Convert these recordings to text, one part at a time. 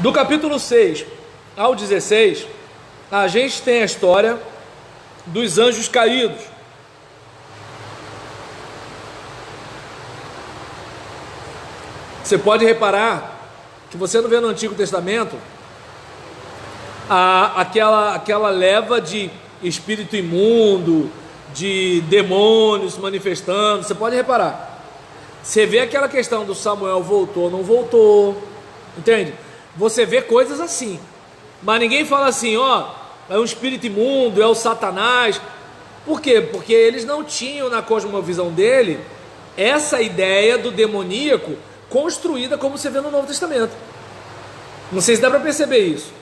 Do capítulo 6 ao 16, a gente tem a história dos anjos caídos. Você pode reparar que você não vê no Antigo Testamento aquela leva de espírito imundo, de demônios se manifestando. Você pode reparar. Você vê aquela questão do Samuel voltou ou não voltou, entende? Você vê coisas assim, mas ninguém fala assim, ó, é um espírito imundo, é o Satanás. Por quê? Porque eles não tinham na cosmovisão dele essa ideia do demoníaco construída como você vê no Novo Testamento. Não sei se dá para perceber isso,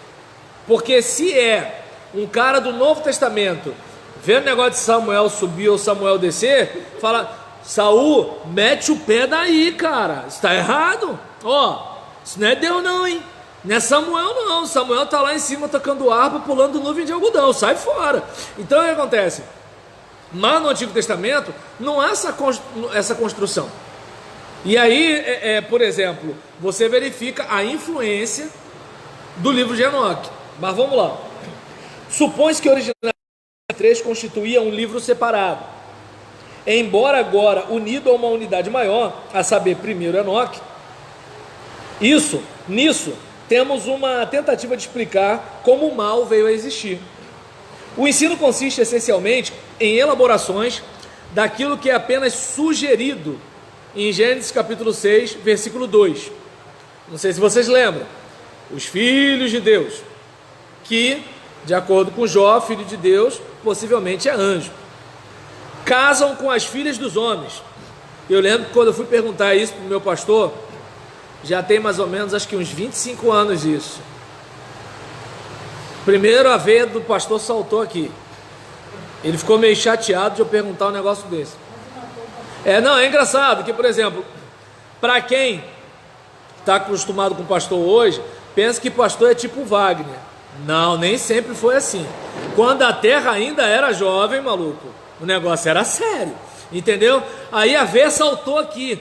porque se é um cara do Novo Testamento vendo o negócio de Samuel subir ou Samuel descer, fala: Saul, mete o pé daí, cara, está errado, ó, isso não é Deus não, hein, não é Samuel não, Samuel tá lá em cima tocando harpa, pulando nuvem de algodão, sai fora. Então o que acontece? Mas no Antigo Testamento não há essa construção. E aí, por exemplo, você verifica a influência do livro de Enoque. Mas vamos lá. Supõe-se que originalmente 3 constituía um livro separado, embora agora unido a uma unidade maior, a saber, primeiro Enoque. Nisso, temos uma tentativa de explicar como o mal veio a existir. O ensino consiste essencialmente em elaborações daquilo que é apenas sugerido em Gênesis capítulo 6, versículo 2. Não sei se vocês lembram. Os filhos de Deus, que, de acordo com Jó, filho de Deus, possivelmente é anjo, casam com as filhas dos homens. Eu lembro que quando eu fui perguntar isso para o meu pastor, já tem mais ou menos, acho que uns 25 anos isso. Primeiro a veia do pastor saltou aqui. Ele ficou meio chateado de eu perguntar um negócio desse. É engraçado que, por exemplo, para quem está acostumado com pastor hoje, pensa que pastor é tipo Wagner. Não, nem sempre foi assim. Quando a terra ainda era jovem, maluco, o negócio era sério, entendeu? Aí a veia saltou aqui,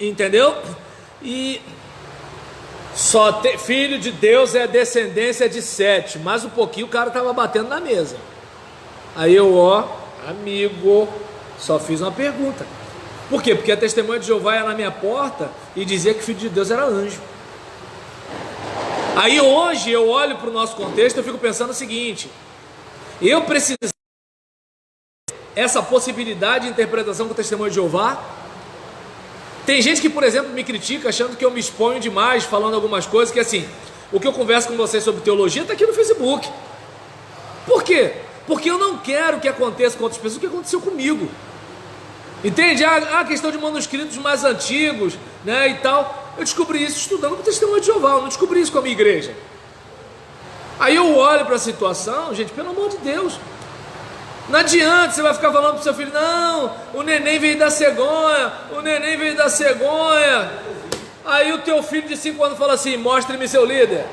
entendeu? E filho de Deus é descendência de Sete, mas um pouquinho o cara estava batendo na mesa. Aí eu, amigo, só fiz uma pergunta. Por quê? Porque a testemunha de Jeová ia na minha porta e dizia que filho de Deus era anjo. Aí hoje eu olho para o nosso contexto e eu fico pensando o seguinte: eu preciso essa possibilidade de interpretação com o testemunho de Jeová? Tem gente que, por exemplo, me critica achando que eu me exponho demais, falando algumas coisas que, assim, o que eu converso com vocês sobre teologia está aqui no Facebook. Por quê? Porque eu não quero que aconteça com outras pessoas o que aconteceu comigo. Entende? A questão de manuscritos mais antigos, né, e tal. Eu descobri isso estudando com o testemunho de Jeová, eu não descobri isso com a minha igreja. Aí eu olho para a situação, gente, pelo amor de Deus. Não adianta, você vai ficar falando para o seu filho: não, o neném veio da cegonha, o neném veio da cegonha. Aí o teu filho de 5 anos fala assim: mostre-me seu líder.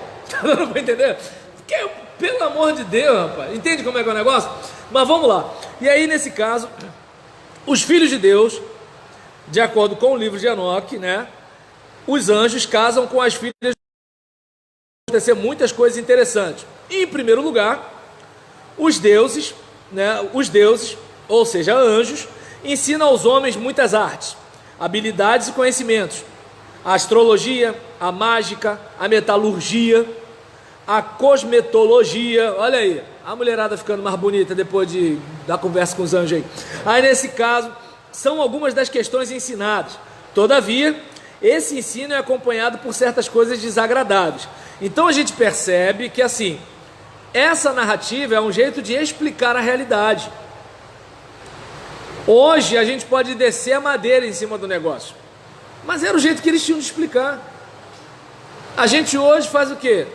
Não vai entender? Porque, pelo amor de Deus, rapaz, entende como é que é o negócio? Mas vamos lá. E aí, nesse caso, os filhos de Deus, de acordo com o livro de Enoque, né, os anjos casam com as filhas. Acontecer muitas coisas interessantes. E, em primeiro lugar, os deuses, ou seja, anjos, ensinam aos homens muitas artes, habilidades e conhecimentos: a astrologia, a mágica, a metalurgia, a cosmetologia. Olha aí, a mulherada ficando mais bonita depois da conversa com os anjos aí. Aí, nesse caso, são algumas das questões ensinadas. Todavia, esse ensino é acompanhado por certas coisas desagradáveis. Então a gente percebe que, assim, essa narrativa é um jeito de explicar a realidade. Hoje a gente pode descer a madeira em cima do negócio, mas era o jeito que eles tinham de explicar. A gente hoje faz o quê?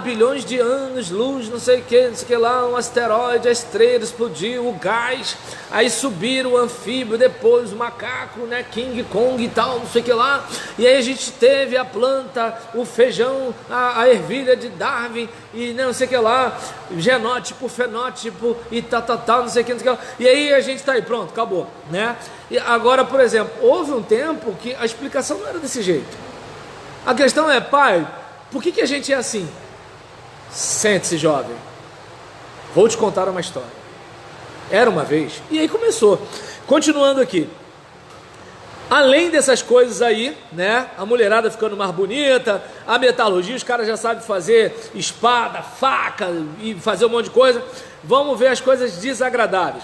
Bilhões de anos, luz, não sei o que lá, um asteroide, a estrela explodiu, o gás, aí subiram o anfíbio, depois o macaco, né, King Kong e tal, não sei o que lá, e aí a gente teve a planta, o feijão, a ervilha de Darwin, e não sei o que lá, genótipo, fenótipo, e tal, não sei o que lá, e aí a gente tá aí, pronto, acabou, né? E agora, por exemplo, houve um tempo que a explicação não era desse jeito. A questão é: pai, Por que a gente é assim? Sente-se, jovem. Vou te contar uma história. Era uma vez, e aí começou. Continuando aqui. Além dessas coisas aí, né? A mulherada ficando mais bonita, a metalurgia, os caras já sabem fazer espada, faca e fazer um monte de coisa. Vamos ver as coisas desagradáveis.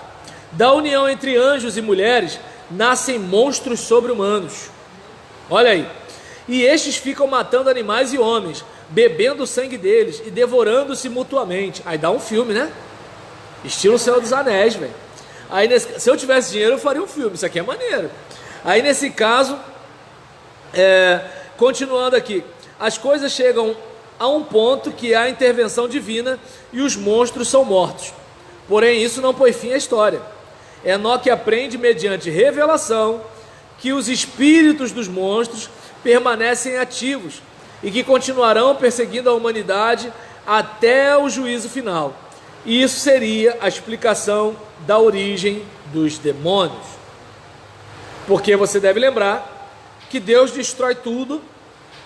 Da união entre anjos e mulheres, nascem monstros sobre-humanos. Olha aí. E estes ficam matando animais e homens, bebendo o sangue deles e devorando-se mutuamente. Aí dá um filme, né? Estilo Senhor dos Anéis, velho. Aí, se eu tivesse dinheiro, eu faria um filme. Isso aqui é maneiro. Aí, nesse caso, continuando aqui, as coisas chegam a um ponto que há intervenção divina e os monstros são mortos. Porém, isso não põe fim à história. Enoque aprende, mediante revelação, que os espíritos dos monstros permanecem ativos e que continuarão perseguindo a humanidade até o juízo final. E isso seria a explicação da origem dos demônios. Porque você deve lembrar que Deus destrói tudo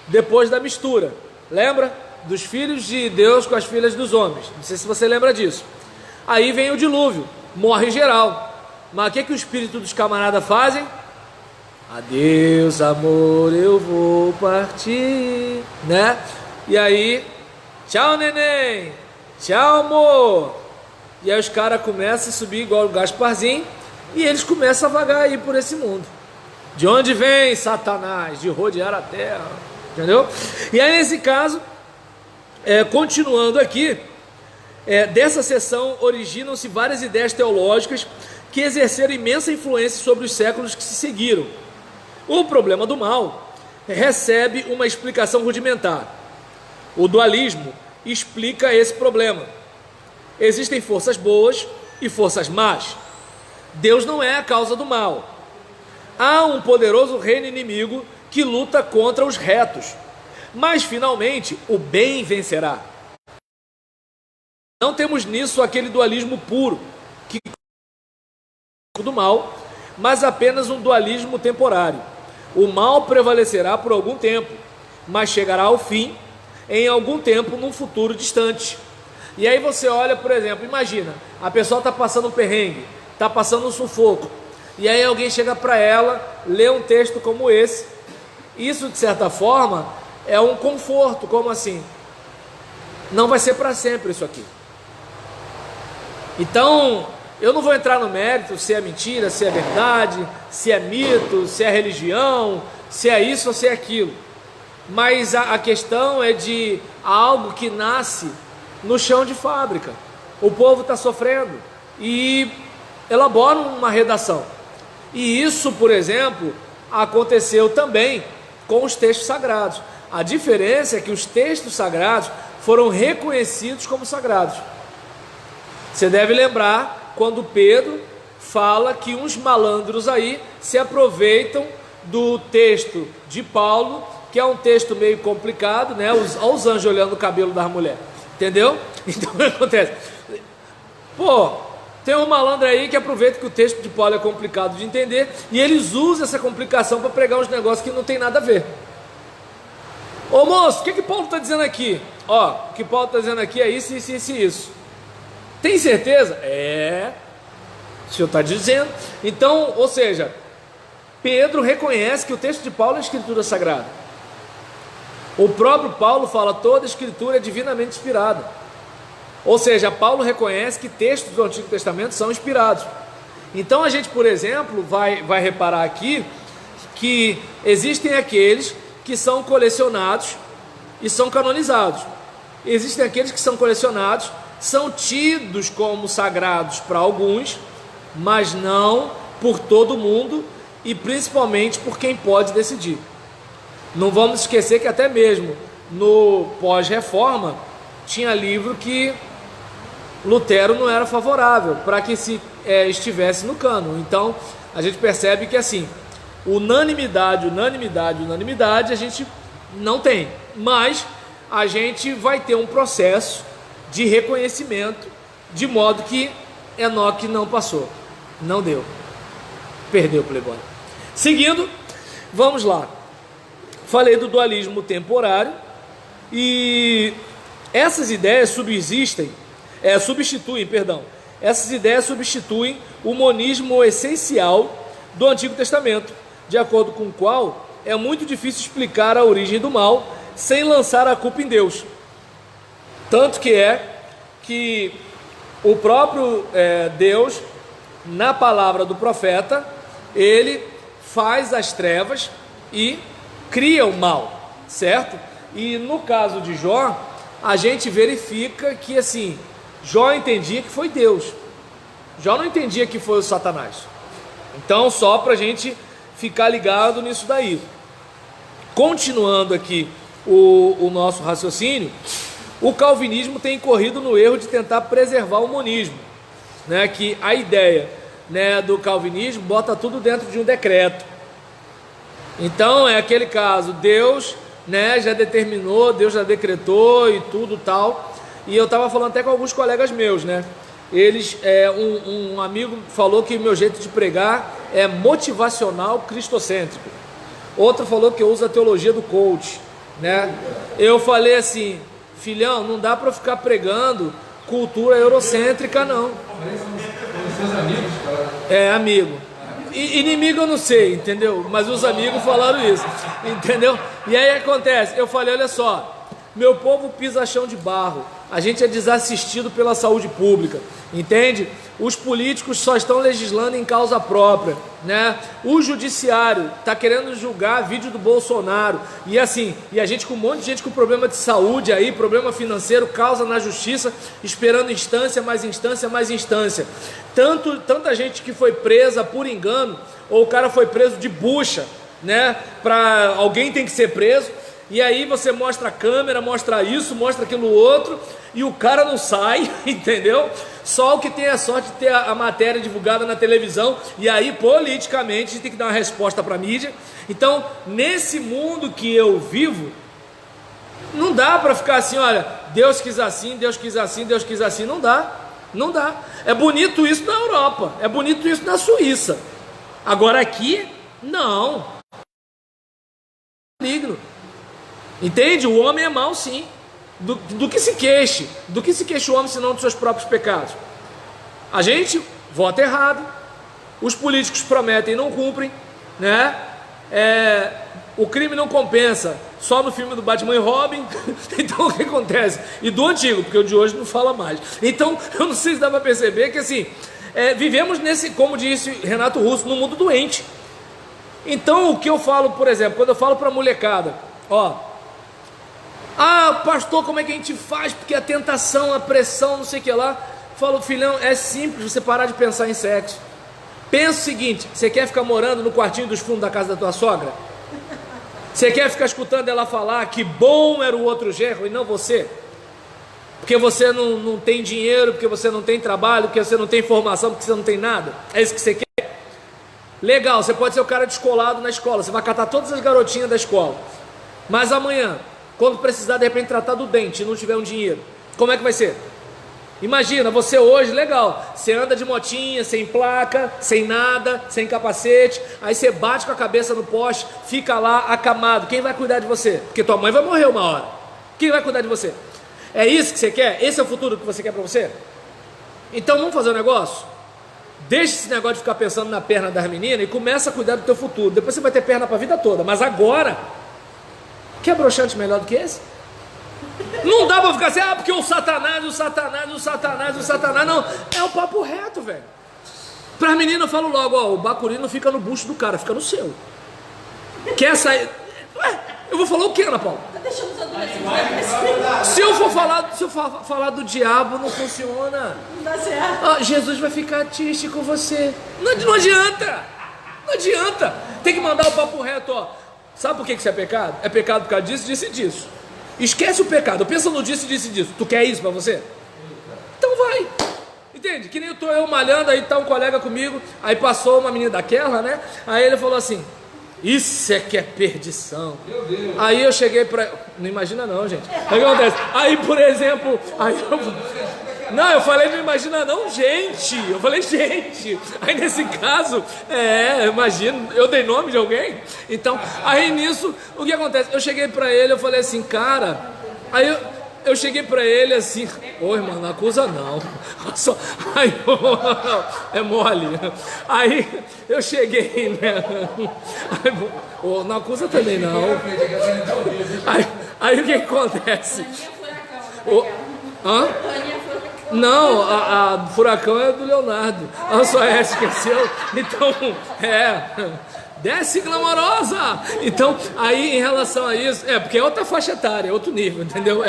depois da mistura. Lembra? Dos filhos de Deus com as filhas dos homens. Não sei se você lembra disso. Aí vem o dilúvio, morre geral. Mas o que o espírito dos camaradas fazem? Adeus, amor, eu vou partir, né? E aí, tchau, neném, tchau, amor. E aí os caras começam a subir igual o Gasparzinho e eles começam a vagar aí por esse mundo. De onde vem Satanás? De rodear a terra, entendeu? E aí nesse caso, continuando aqui, dessa sessão originam-se várias ideias teológicas que exerceram imensa influência sobre os séculos que se seguiram. O problema do mal recebe uma explicação rudimentar. O dualismo explica esse problema. Existem forças boas e forças más. Deus não é a causa do mal. Há um poderoso reino inimigo que luta contra os retos. Mas, finalmente, o bem vencerá. Não temos nisso aquele dualismo puro, que do mal, mas apenas um dualismo temporário. O mal prevalecerá por algum tempo, mas chegará ao fim em algum tempo, num futuro distante. E aí você olha, por exemplo, imagina, a pessoa está passando um perrengue, está passando um sufoco, e aí alguém chega para ela, lê um texto como esse. Isso, de certa forma, é um conforto. Como assim? Não vai ser para sempre isso aqui. Então, eu não vou entrar no mérito se é mentira, se é verdade, se é mito, se é religião, se é isso ou se é aquilo. Mas a questão é de algo que nasce no chão de fábrica. O povo está sofrendo e elabora uma redação. E isso, por exemplo, aconteceu também com os textos sagrados. A diferença é que os textos sagrados foram reconhecidos como sagrados. Você deve lembrar quando Pedro fala que uns malandros aí se aproveitam do texto de Paulo, que é um texto meio complicado, né? Olha os anjos olhando o cabelo das mulheres, entendeu? Então o que acontece? Pô, tem um malandro aí que aproveita que o texto de Paulo é complicado de entender e eles usam essa complicação para pregar uns negócios que não tem nada a ver. Ô moço, o que Paulo está dizendo aqui? Ó, o que Paulo está dizendo aqui é isso, isso, isso e isso. Tem certeza? O senhor está dizendo. Então, ou seja, Pedro reconhece que o texto de Paulo é escritura sagrada. O próprio Paulo fala, toda escritura é divinamente inspirada. Ou seja, Paulo reconhece que textos do Antigo Testamento são inspirados. Então a gente, por exemplo, vai reparar aqui que existem aqueles que são colecionados e são canonizados. Existem aqueles que são colecionados, são tidos como sagrados para alguns, mas não por todo mundo e principalmente por quem pode decidir. Não vamos esquecer que até mesmo no pós-reforma tinha livro que Lutero não era favorável para que se estivesse no cânon. Então a gente percebe que assim, unanimidade a gente não tem, mas a gente vai ter um processo de reconhecimento, de modo que Enoque não passou, não deu, perdeu o Playboy. Seguindo, vamos lá. Falei do dualismo temporário, E essas ideias essas ideias substituem o monismo essencial do Antigo Testamento, de acordo com o qual é muito difícil explicar a origem do mal sem lançar a culpa em Deus. Tanto que o próprio Deus, na palavra do profeta, ele faz as trevas e cria o mal, certo? E no caso de Jó, a gente verifica que assim, Jó entendia que foi Deus, Jó não entendia que foi o Satanás. Então, só para a gente ficar ligado nisso daí. Continuando aqui o nosso raciocínio, o calvinismo tem incorrido no erro de tentar preservar o monismo, né? Que a ideia, né, do calvinismo bota tudo dentro de um decreto. Então é aquele caso, Deus, né, já determinou, Deus já decretou e tudo tal. E eu estava falando até com alguns colegas meus, né? Um amigo falou que o meu jeito de pregar é motivacional cristocêntrico. Outro falou que eu uso a teologia do coach, né? Eu falei assim, filhão, não dá para ficar pregando cultura eurocêntrica, não. Seus amigos, cara? Amigo. Inimigo eu não sei, entendeu? Mas os amigos falaram isso, entendeu? E aí acontece, eu falei, olha só, meu povo pisa chão de barro, a gente é desassistido pela saúde pública, entende? Os políticos só estão legislando em causa própria, né? O judiciário está querendo julgar vídeo do Bolsonaro, e assim, e a gente com um monte de gente com problema de saúde aí, problema financeiro, causa na justiça, esperando instância, mais instância, mais instância. Tanta gente que foi presa por engano, ou o cara foi preso de bucha, né? Alguém tem que ser preso. E aí você mostra a câmera, mostra isso, mostra aquilo outro, e o cara não sai, entendeu? Só o que tem a sorte de ter a matéria divulgada na televisão, e aí politicamente a gente tem que dar uma resposta para a mídia. Então, nesse mundo que eu vivo, não dá para ficar assim, olha, Deus quis assim, Deus quis assim, Deus quis assim, não dá, não dá. É bonito isso na Europa, é bonito isso na Suíça, agora aqui, não. Maligno. Entende? O homem é mau, sim. Do que se queixe? Do que se queixa o homem senão dos seus próprios pecados? A gente vota errado, os políticos prometem e não cumprem, né? O crime não compensa, só no filme do Batman e Robin. Então o que acontece? E do antigo, porque o de hoje não fala mais. Então eu não sei se dá para perceber que assim, vivemos nesse, como disse Renato Russo, num mundo doente. Então o que eu falo, por exemplo, quando eu falo para a molecada, ó, pastor, como é que a gente faz? Porque a tentação, a pressão, não sei o que lá. Falo, filhão, é simples você parar de pensar em sexo. Pensa o seguinte, você quer ficar morando no quartinho dos fundos da casa da tua sogra? Você quer ficar escutando ela falar que bom era o outro genro e não você? Porque você não tem dinheiro, porque você não tem trabalho, porque você não tem formação, porque você não tem nada? É isso que você quer? Legal, você pode ser o cara descolado na escola, você vai catar todas as garotinhas da escola. Mas amanhã, quando precisar de repente tratar do dente e não tiver um dinheiro, como é que vai ser? Imagina, você hoje, legal, você anda de motinha, sem placa, sem nada, sem capacete, aí você bate com a cabeça no poste, fica lá acamado. Quem vai cuidar de você? Porque tua mãe vai morrer uma hora. Quem vai cuidar de você? É isso que você quer? Esse é o futuro que você quer para você? Então vamos fazer um negócio? Deixa esse negócio de ficar pensando na perna das meninas e começa a cuidar do teu futuro. Depois você vai ter perna para a vida toda, mas agora, quer broxante melhor do que esse? Não dá pra ficar assim, porque o Satanás, não, é o papo reto, velho. Para as meninas eu falo logo, ó, o bacuri não fica no bucho do cara, fica no seu. Quer sair? Ué, eu vou falar o que, Ana Paula? Tá deixando os adolescentes. Se eu for falar do diabo, não funciona. Não dá certo. Jesus vai ficar triste com você. Não adianta. Não adianta. Tem que mandar o papo reto, ó. Sabe por que isso é pecado? É pecado por causa disso. Esquece o pecado, pensa no disso. Tu quer isso pra você? Então vai. Entende? Que nem eu malhando, aí tá um colega comigo, aí passou uma menina daquela, né? Aí ele falou assim, isso é que é perdição. Meu Deus. Aí eu cheguei pra... Não imagina não, gente. Aí o que acontece? Aí, por exemplo... Não, eu falei não imagina não, gente. Eu falei gente. Aí nesse caso, imagina, eu dei nome de alguém. Então, aí nisso, o que acontece? Eu cheguei pra ele, eu falei assim, cara, Aí eu cheguei pra ele assim, ô irmão, não acusa não. Aí, é mole. Aí eu cheguei, né? Aí, não acusa também não. Aí o que acontece? Hã? Não, a Furacão é do Leonardo. A sua esqueceu. Então, desce glamourosa! Então, aí em relação a isso, porque é outra faixa etária, é outro nível, entendeu?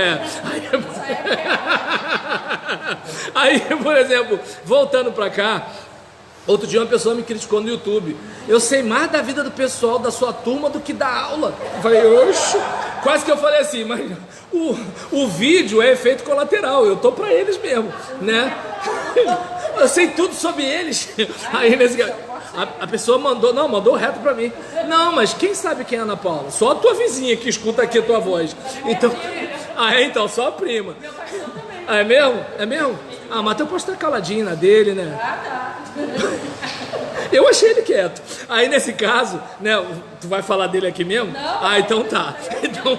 Aí, por exemplo, voltando pra cá, outro dia uma pessoa me criticou no YouTube. Eu sei mais da vida do pessoal da sua turma do que da aula. Eu falei, oxe, quase que eu falei assim, mas o vídeo é efeito colateral, eu tô pra eles mesmo, né? Eu sei tudo sobre eles. Aí a pessoa mandou reto pra mim. Não, mas quem sabe quem é a Ana Paula? Só a tua vizinha que escuta aqui a tua voz. Então, então só a prima. É mesmo? É mesmo? Mas tu pode estar caladinho na dele, né? Eu achei ele quieto. Aí nesse caso, né? Tu vai falar dele aqui mesmo? Não. Então tá. Então,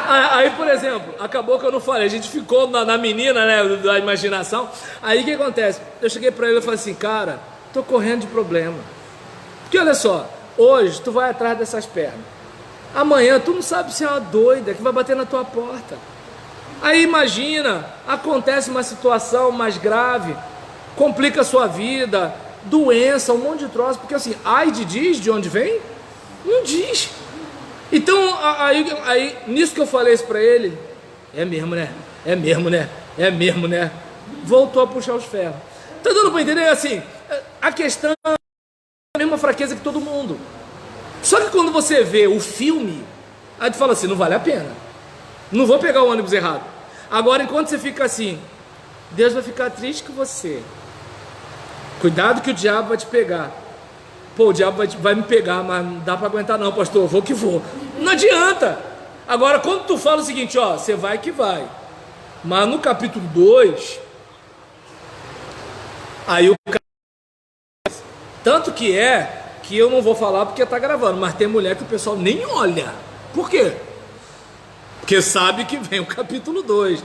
aí, por exemplo, acabou que eu não falei. A gente ficou na menina, né? Da imaginação. Aí o que acontece? Eu cheguei pra ele e falei assim, cara, tô correndo de problema. Porque olha só, hoje tu vai atrás dessas pernas. Amanhã tu não sabe se é uma doida que vai bater na tua porta. Aí imagina, acontece uma situação mais grave, complica a sua vida, doença, um monte de troço, porque assim, AIDS diz de onde vem? Não diz. Então, aí nisso que eu falei isso pra ele, é mesmo, né? É mesmo, né? É mesmo, né? Voltou a puxar os ferros. Tá dando pra entender? Assim, a questão é a mesma fraqueza que todo mundo. Só que quando você vê o filme, aí tu fala assim, não vale a pena. Não vou pegar o ônibus errado. Agora, enquanto você fica assim, Deus vai ficar triste com você. Cuidado que o diabo vai te pegar. Pô, o diabo vai me pegar, mas não dá pra aguentar não, pastor, vou que vou. Não adianta. Agora, quando tu fala o seguinte, ó, você vai que vai. Mas no capítulo 2, aí o cara... Tanto que eu não vou falar porque tá gravando, mas tem mulher que o pessoal nem olha. Por quê? Porque sabe que vem o capítulo 2.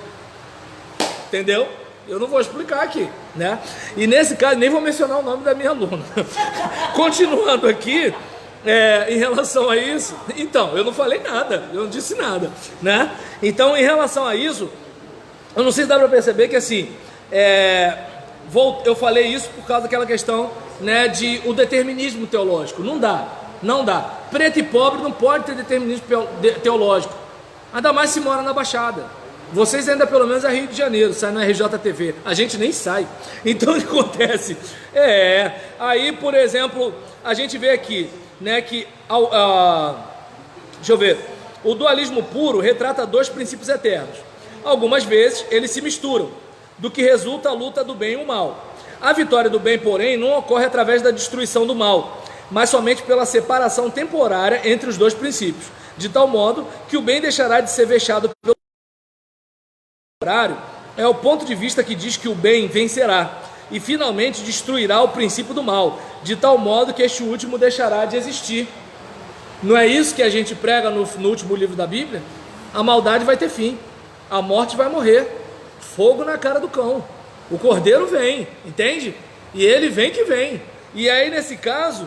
Entendeu? Eu não vou explicar aqui, né? E nesse caso, nem vou mencionar o nome da minha aluna. Continuando aqui, em relação a isso, então, eu não falei nada, eu não disse nada, né? Então, em relação a isso, eu não sei se dá para perceber que assim, eu falei isso por causa daquela questão, né, de o determinismo teológico. Não dá. Preto e pobre não pode ter determinismo teológico. Ainda mais se mora na Baixada. Vocês ainda pelo menos é Rio de Janeiro, sai na RJTV. A gente nem sai. Então o que acontece? Aí, por exemplo, a gente vê aqui, né, que deixa eu ver. O dualismo puro retrata dois princípios eternos. Algumas vezes eles se misturam, do que resulta a luta do bem e o mal. A vitória do bem, porém, não ocorre através da destruição do mal, mas somente pela separação temporária entre os dois princípios, de tal modo que o bem deixará de ser vexado pelo contrário. É o ponto de vista que diz que o bem vencerá e finalmente destruirá o princípio do mal, de tal modo que este último deixará de existir. Não é isso que a gente prega no último livro da Bíblia? A maldade vai ter fim, a morte vai morrer, fogo na cara do cão, o cordeiro vem, entende? E ele vem que vem. E aí nesse caso,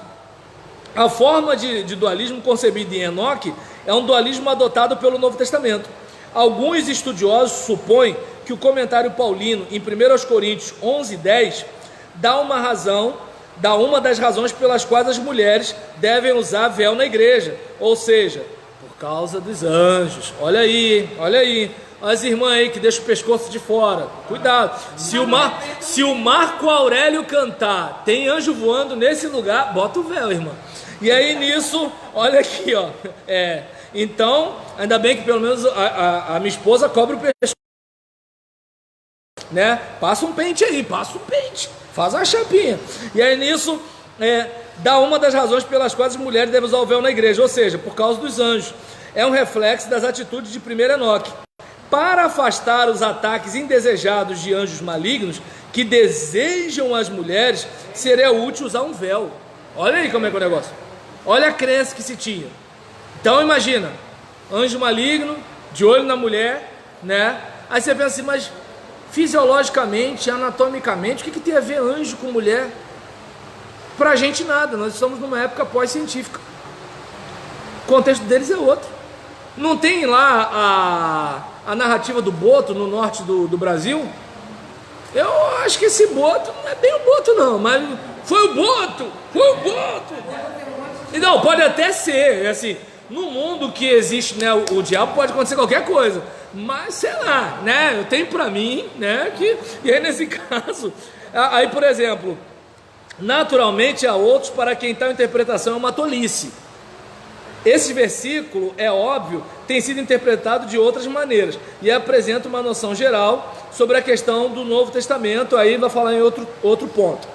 a forma de dualismo concebida em Enoque é um dualismo adotado pelo Novo Testamento. Alguns estudiosos supõem que o comentário paulino em 1 Coríntios 11:10 dá uma das razões pelas quais as mulheres devem usar véu na igreja, ou seja, por causa dos anjos. Olha aí, as irmãs aí que deixam o pescoço de fora, cuidado. Se o Marco Aurélio cantar, tem anjo voando nesse lugar, bota o véu, irmã. E aí nisso, olha aqui, ó, então, ainda bem que pelo menos a minha esposa cobre o pescoço, né? Passa um pente aí, faz uma chapinha. E aí nisso, dá uma das razões pelas quais as mulheres devem usar o véu na igreja, ou seja, por causa dos anjos. É um reflexo das atitudes de 1 Enoque. Para afastar os ataques indesejados de anjos malignos que desejam as mulheres, seria útil usar um véu. Olha aí como é que é o negócio. Olha a crença que se tinha. Então imagina, anjo maligno, de olho na mulher, né? Aí você pensa assim, mas fisiologicamente, anatomicamente, o que tem a ver anjo com mulher? Pra gente nada, nós estamos numa época pós-científica. O contexto deles é outro. Não tem lá a narrativa do boto no norte do Brasil? Eu acho que esse boto não é bem o boto não, mas foi o boto! E não, pode até ser, assim, no mundo que existe, né, o diabo pode acontecer qualquer coisa, mas sei lá, né, eu tenho pra mim, né, que, e aí nesse caso, aí por exemplo, naturalmente há outros para quem tal interpretação é uma tolice. Esse versículo, é óbvio, tem sido interpretado de outras maneiras e apresenta uma noção geral sobre a questão do Novo Testamento, aí vai falar em outro ponto.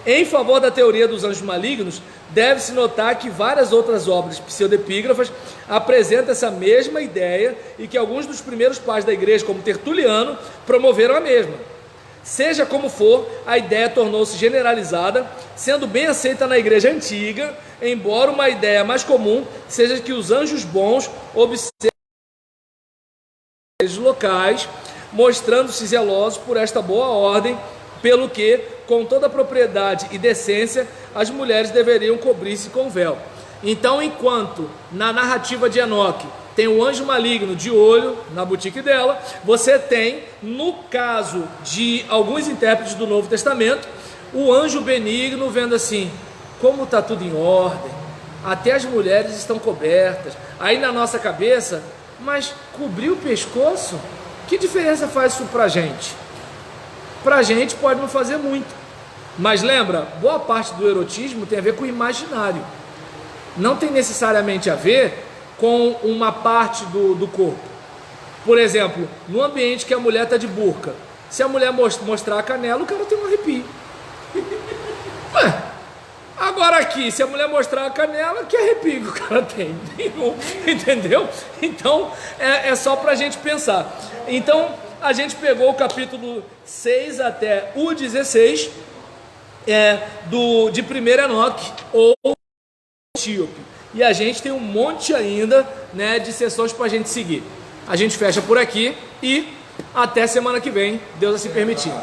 Em favor da teoria dos anjos malignos, deve-se notar que várias outras obras pseudepígrafas apresentam essa mesma ideia e que alguns dos primeiros pais da igreja, como Tertuliano, promoveram a mesma. Seja como for, a ideia tornou-se generalizada, sendo bem aceita na igreja antiga, embora uma ideia mais comum seja que os anjos bons observam os locais, mostrando-se zelosos por esta boa ordem, pelo que, com toda a propriedade e decência, as mulheres deveriam cobrir-se com véu. Então, enquanto na narrativa de Enoque tem o anjo maligno de olho na boutique dela, você tem, no caso de alguns intérpretes do Novo Testamento, o anjo benigno vendo assim, como está tudo em ordem, até as mulheres estão cobertas. Aí na nossa cabeça, mas cobrir o pescoço, que diferença faz isso pra gente? Pra gente pode não fazer muito, mas lembra, boa parte do erotismo tem a ver com o imaginário, não tem necessariamente a ver com uma parte do corpo. Por exemplo, no ambiente que a mulher está de burca, se a mulher mostrar a canela, o cara tem um arrepio. Ué, agora aqui, se a mulher mostrar a canela, que arrepio que o cara tem? Entendeu? Então, é só para a gente pensar. Então, a gente pegou o capítulo 6 até o 16 de 1 Enoque, ou Etíope. E a gente tem um monte ainda, né, de sessões para a gente seguir. A gente fecha por aqui e até semana que vem, Deus assim permitindo.